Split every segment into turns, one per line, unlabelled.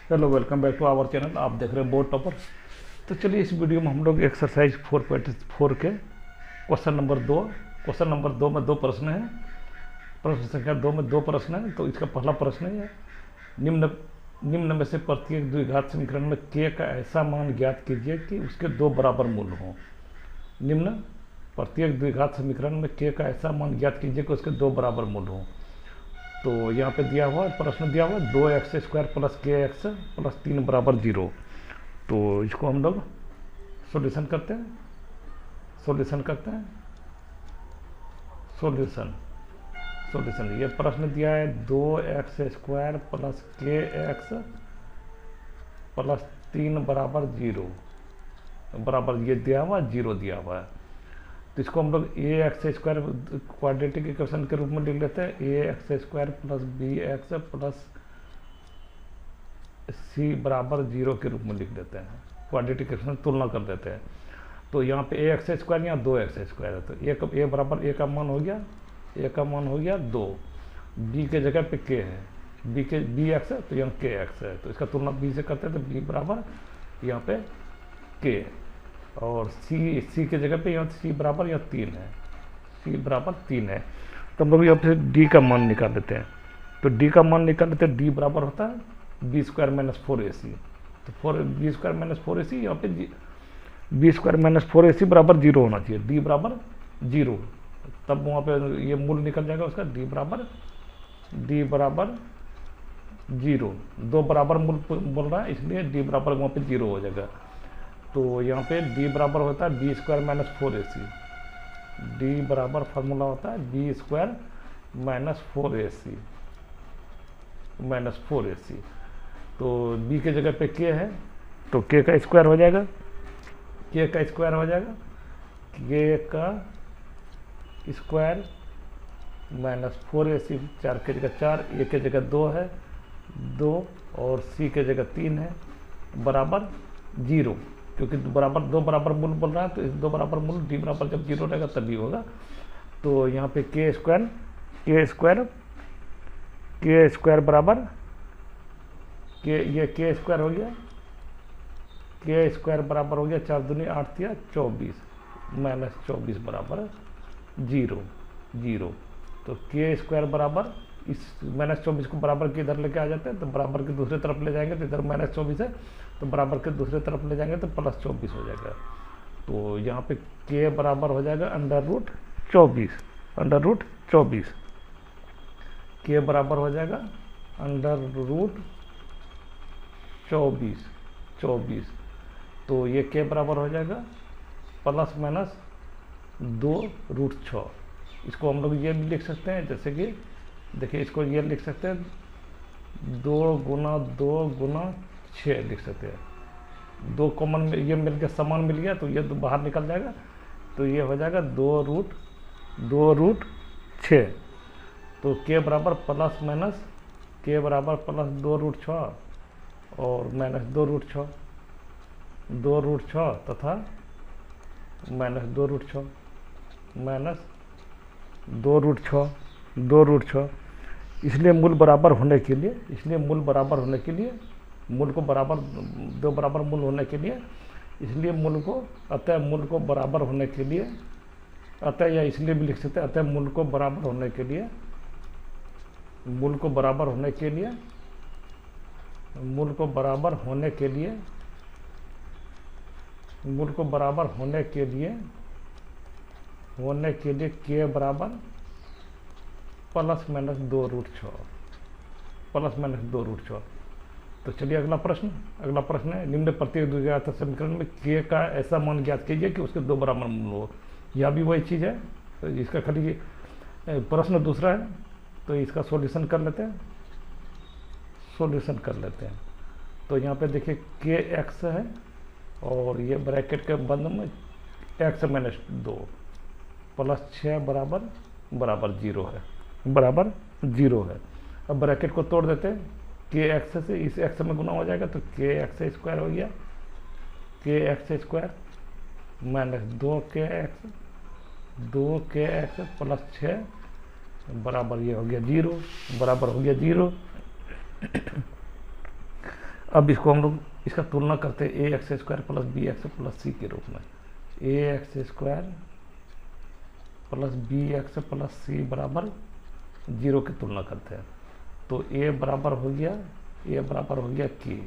Hello, welcome back to our channel. आप देख रहे हैं बोर्ड टॉपर। तो चलिए इस वीडियो में हम लोग एक्सरसाइज 4.4 के क्वेश्चन नंबर 2 में दो प्रश्न हैं। प्रश्न संख्या 2 में दो प्रश्न हैं। तो इसका पहला प्रश्न है, निम्न निम्न में से प्रत्येक द्विघात समीकरण में k का ऐसा मान ज्ञात कीजिए कि उसके दो बराबर मूल हों। निम्न प्रत्येक द्विघात समीकरण में k का ऐसा मान ज्ञात कीजिए कि उसके दो बराबर मूल हों। तो यहाँ पे दिया हुआ प्रश्न दिया हुआ 2x² प्लस kx प्लस 3 बराबर 0। तो इसको हम लोग सॉल्यूशन करते हैं। सॉल्यूशन ये प्रश्न दिया है 2x² प्लस kx प्लस 3 बराबर 0 बराबर ये दिया हुआ 0 दिया हुआ है। तो इसको हम लोग ax² क्वाड्रेटिक इक्वेशन के रूप में लिख लेते हैं। ax² plus bx plus c बराबर 0 के रूप में लिख लेते हैं। क्वाड्रेटिक इक्वेशन तुलना कर देते हैं। तो यहाँ पे ax² यहाँ 2x² है। तो a बराबर a का मान हो गया, a का मान हो गया 2। b के जगह पे k है, bx है तो यहाँ kx है। तो इसका तुलना b से करते हैं तो b बराबर यहाँ पे k, और c के जगह पे यहाँ c बराबर यहाँ 3 है, c बराबर 3 है। तो हम लोग यहाँ पे d का मान निकाल लेते हैं। तो d का मान निकाल लेते हैं, d बराबर होता है b² माइनस 4ac। तो b² माइनस 4ac यहाँ पे b² माइनस 4ac बराबर 0 होना चाहिए, d बराबर 0। तब वहाँ पे ये मूल निकल जाएगा उसका, d बराबर 0। दो बराबर मूल बोल रहा है इसलिए d बराबर वहाँ पे 0 हो जाएगा। तो यहाँ पे d बराबर होता है b² माइनस 4ac। d बराबर फार्मूला होता है b² माइनस 4ac। तो b के जगह पे k है तो k का स्क्वायर हो जाएगा, k का स्क्वायर माइनस 4ac। 4 के जगह 4, a के जगह 2 है 2, और c के जगह 3 है बराबर 0। क्योंकि दो बराबर मूल बोल रहा है तो इस दो बराबर मूल d बराबर जब 0 रहेगा तभी होगा। तो यहाँ पे k स्क्वायर बराबर ये k स्क्वायर हो गया, k स्क्वायर बराबर हो गया 4 दूनी 8 या 24 माइनस 24 बराबर 0। तो k स्क्वायर बराबर इस माइनस 24 को बराबर के इधर लेके आ जाते हैं तो बराबर के दूसरे तरफ ले जाएंगे तो इधर माइनस 24 है तो बराबर के दूसरे तरफ ले जाएंगे तो प्लस 24 हो जाएगा। तो यहाँ पे k बराबर हो जाएगा √24। k बराबर हो जाएगा √24। तो ये k बराबर हो जाएगा प्लस माइनस 2√6। इसको हम लोग ये भी लिख सकते हैं, जैसे कि देखिए इसको ये लिख सकते हैं 2 गुना 6 लिख सकते हैं। 2 कॉमन ये मिल गया, समान मिल गया तो ये बाहर निकल जाएगा। तो ये हो जाएगा 2√6। तो k बराबर प्लस 2√6 और माइनस 2√6 तथा माइनस 2√6। इसलिए मूल बराबर होने के लिए मूल को बराबर दो बराबर मूल होने के लिए इसलिए मूल को बराबर होने के लिए या इसलिए भी लिख सकते हैं अतः मूल को बराबर होने के लिए मूल को बराबर होने के लिए k बराबर प्लस माइनस 2√6। तो चलिए अगला प्रश्न है, निम्न प्रत्येक द्विघात समीकरण में k का ऐसा मान ज्ञात कीजिए कि उसके दो बराबर मूल हो। यह भी वही चीज़ है। तो इसका खाली प्रश्न दूसरा है तो इसका सॉल्यूशन कर लेते हैं। तो यहाँ पे देखिए kx है और ये ब्रैकेट के बंद में x माइनस 2 प्लस 6 बराबर 0 है। अब ब्रैकेट को तोड़ देते हैं, kx से इस x में गुना हो जाएगा तो kx² हो गया, kx² माइनस 2kx प्लस 6 बराबर ये हो गया 0। अब इसको हम लोग इसका तुलना करते हैं A X square plus B X plus C के रूप में। A X square plus B X plus C बराबर 0 की तुलना करते हैं। तो ए बराबर हो गया के,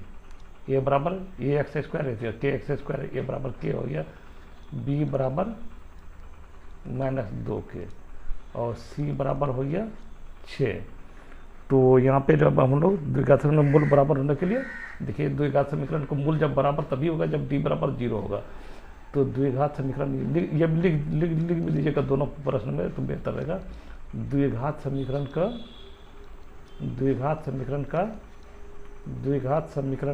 ए बराबर ए एक्स स्क्वायर है के एक्स स्क्वायर, ए बराबर के हो गया, बी बराबर -2 के, और सी बराबर हो गया 6। तो यहाँ पे जब हम लोग द्विघात समीकरण मूल बराबर होने के लिए, देखिए द्विघात समीकरण को मूल जब बराबर तभी होगा जब डी बराबर 0 होगा। तो द्विघात समीकरण ये लिख भी लीजिएगा दोनों प्रश्न में तो बेहतर रहेगा। द्विघात समीकरण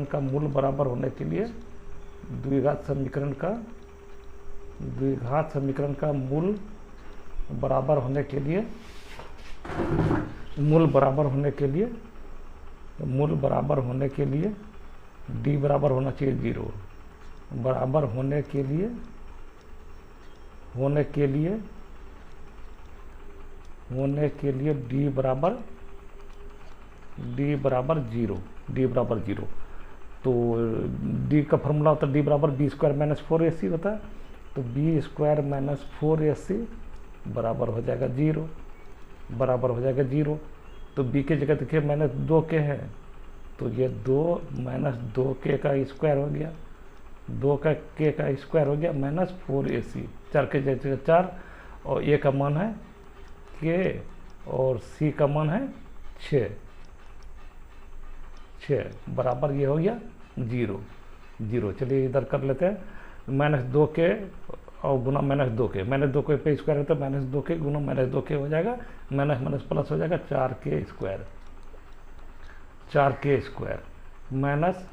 का मूल बराबर होने के लिए, द्विघात समीकरण का मूल बराबर होने के लिए डी बराबर होना चाहिए 0, बराबर होने के लिए डी बराबर 0। तो डी का फॉर्मूला होता है डी बराबर बी स्क्वायर माइनस 4ac होता है। तो बी स्क्वायर माइनस 4ac बराबर हो जाएगा 0, तो बी की जगह देखिए -2 के है, तो ये 2 - 2 के का स्क्वायर हो गया, 2 का के का स्क्वायर हो गया -4ac, 4 के जगह 4, और ए का मान है के और सी का मान है 6 बराबर ये हो गया 0। चलिए इधर कर लेते हैं, -2 के और गुना -2 के, -2 के पे स्क्वायर है तो -2 के गुना -2 के हो जाएगा, माइनस प्लस हो जाएगा 4 के स्क्वायर माइनस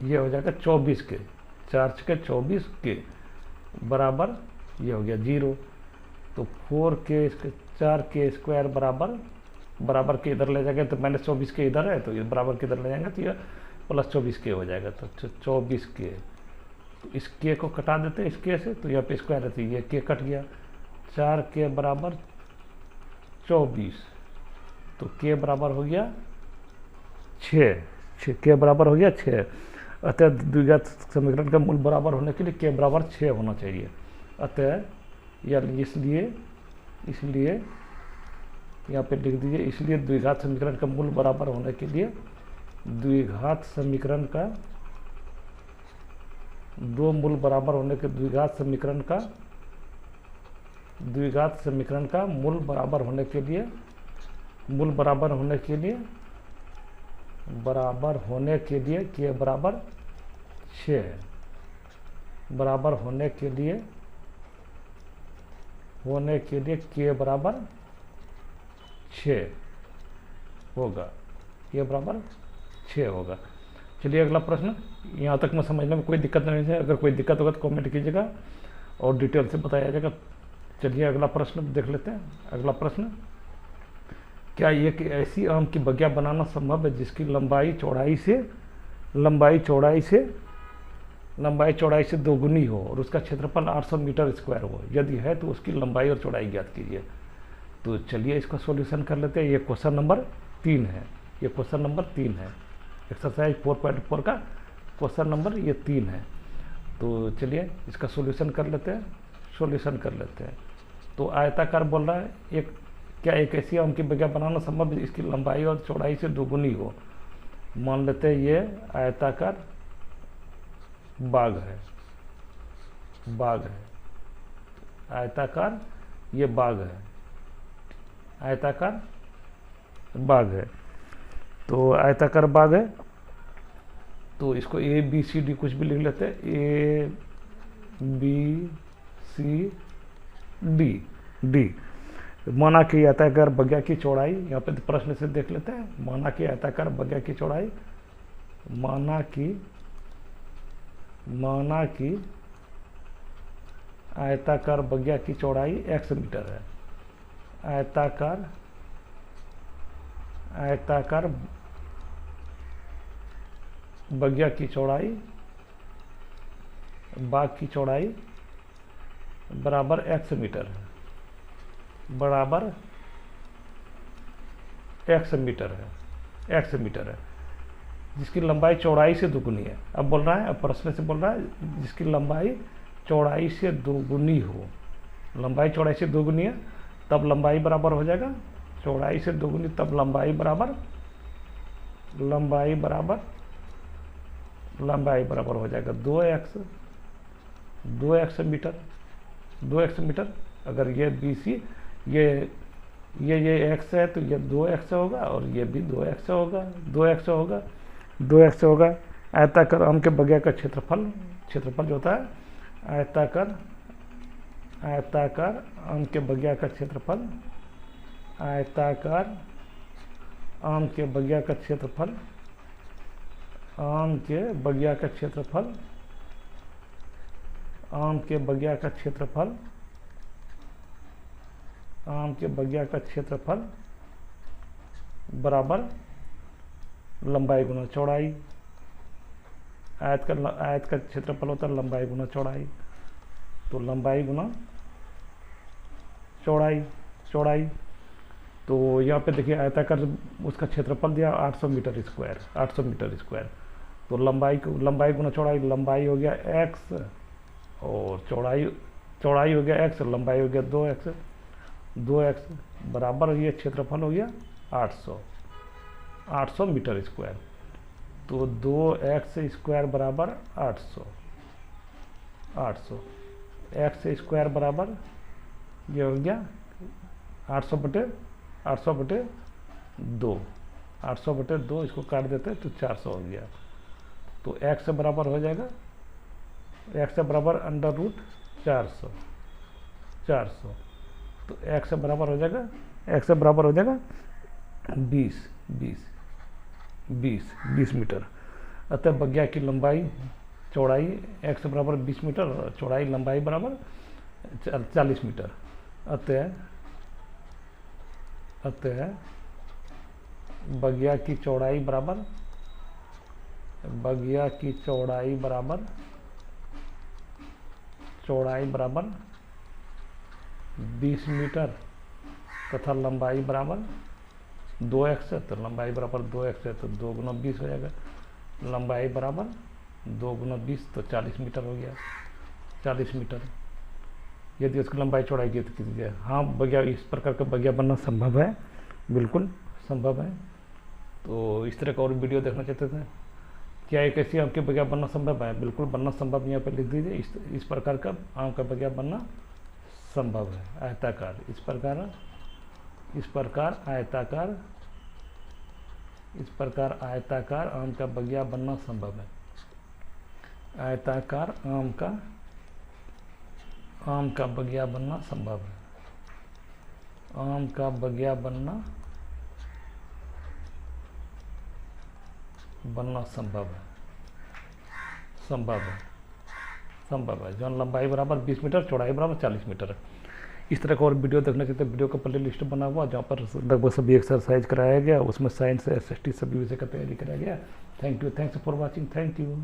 ये हो जाएगा 24 के, 4 के 24 के बराबर ये हो गया 0। तो 4 के 4 के स्क्वायर बराबर के इधर ले जाएंगे तो -24 के इधर है, तो ये बराबर के इधर ले जाएंगे तो ये +24 के हो जाएगा। तो 24 के, तो इस के को कटा देते हैं इस के से, तो यहाँ पे स्क्वायर रहती है, ये के कट गया, 4 के बराबर 24, तो के बराबर हो गया 6 के बराबर हो गया 6। अतः द्विघात समीकरण का मूल बराबर होने के लिए के बराबर 6 होना चाहिए। अतः या इसलिए यहाँ पे लिख दीजिए, इसलिए द्विघात समीकरण का मूल बराबर होने के लिए द्विघात समीकरण का दो मूल बराबर होने के द्विघात समीकरण का मूल बराबर होने के लिए के बराबर 6 बराबर होने के लिए के बराबर 6 होगा, के बराबर 6 होगा। चलिए अगला प्रश्न, यहाँ तक में समझने में कोई दिक्कत नहीं है, अगर कोई दिक्कत होगा तो कमेंट कीजिएगा और डिटेल से बताया जाएगा। चलिए अगला प्रश्न देख लेते हैं। अगला प्रश्न, क्या एक ऐसी आम की बगिया बनाना संभव है जिसकी लंबाई चौड़ाई से दोगुनी हो और उसका क्षेत्रफल 800 मीटर स्क्वायर हो? यदि है तो उसकी लंबाई और चौड़ाई ज्ञात कीजिए। तो चलिए इसका सॉल्यूशन कर लेते हैं। ये क्वेश्चन नंबर 3 है, एक्सरसाइज 4.4 का क्वेश्चन नंबर ये 3 है। तो चलिए इसका सॉल्यूशन कर लेते हैं। तो आयताकार बोल रहा है, क्या एक ऐसी आम की बगिया बनाना संभव है इसकी लंबाई और चौड़ाई से दोगुनी हो? मान लेते हैं ये आयताकार बाग है, आयताकार ये बाग है, आयताकार बाग है। तो आयताकार बाग है, तो इसको ए बी सी डी कुछ भी लिख लेते हैं, ए बी सी डी। माना कि आयताकार बगिया की चौड़ाई, यहाँ पे प्रश्न से देख लेते हैं। माना कि आयताकार बगिया की चौड़ाई, माना कि आयताकार बगिया की चौड़ाई x मीटर है। आयताकार बगिया की चौड़ाई, बाग की चौड़ाई बराबर x मीटर है, x मीटर है। जिसकी लंबाई चौड़ाई से दोगुनी है। अब बोल रहा है, अब प्रश्न से बोल रहा है जिसकी लंबाई चौड़ाई से दोगुनी हो, लंबाई चौड़ाई से दोगुनी है तब लंबाई बराबर हो जाएगा, चौड़ाई से दोगुनी तब लंबाई बराबर हो जाएगा 2x मीटर। अगर ये BC ये x है तो ये 2x होगा और ये भी 2x होगा। आयताकार आम के बगिया का क्षेत्रफल जो होता है आयताकार आम के बगिया का क्षेत्रफल, आयताकार आम के बगिया का क्षेत्रफल बराबर लंबाई गुना चौड़ाई। आयत का क्षेत्रफल होता है लंबाई गुना चौड़ाई, तो लंबाई गुना चौड़ाई। तो यहाँ पे देखिए आयताकार उसका क्षेत्रफल दिया 800 मीटर स्क्वायर। तो लंबाई गुना चौड़ाई, लंबाई हो गया x और चौड़ाई हो गया x, लंबाई हो गया 2x बराबर ये क्षेत्रफल हो गया 800 मीटर स्क्वायर। तो 2x स्क्वायर बराबर 800 x स्क्वायर बराबर ये हो गया 800 बटे 2, इसको काट देते तो 400 हो गया। तो x बराबर हो जाएगा, x बराबर अंडर रूट 400। तो x बराबर हो जाएगा 20 मीटर। अतः बगिया की लंबाई चौड़ाई x बराबर 20 मीटर और चौड़ाई लंबाई बराबर 40 मीटर। अतः बगिया की चौड़ाई बराबर 20 मीटर तथा लंबाई बराबर 2x है, तो लंबाई बराबर 2x है तो 2 गुना 20 हो जाएगा। लंबाई बराबर 2 गुना 20 तो 40 मीटर हो गया, 40 मीटर। यदि उसकी लंबाई चौड़ाई की कीजिए। हाँ, बगिया इस प्रकार का बगिया बनना संभव है, बिल्कुल संभव है। तो इस तरह का और वीडियो देखना चाहते थे क्या एक ऐसी आम के बगिया बनना संभव है? बिल्कुल बनना संभव, यहाँ पर लिख दीजिए इस प्रकार का आम का बगिया बनना संभव है। आयताकार इस प्रकार आयताकार आम का बगिया बनना संभव है। आयताकार आम का बगिया बनना संभव है। आम का बगिया बनना संभव है। जौन लंबाई बराबर 20 मीटर, चौड़ाई बराबर 40 मीटर। इस तरह का और वीडियो देखना चाहते हैं, वीडियो का प्ले लिस्ट बना हुआ जहाँ पर लगभग सभी एक्सरसाइज कराया गया, उसमें साइंस SST सभी विषय का तैयारी कराया गया। Thanks for watching, thank you.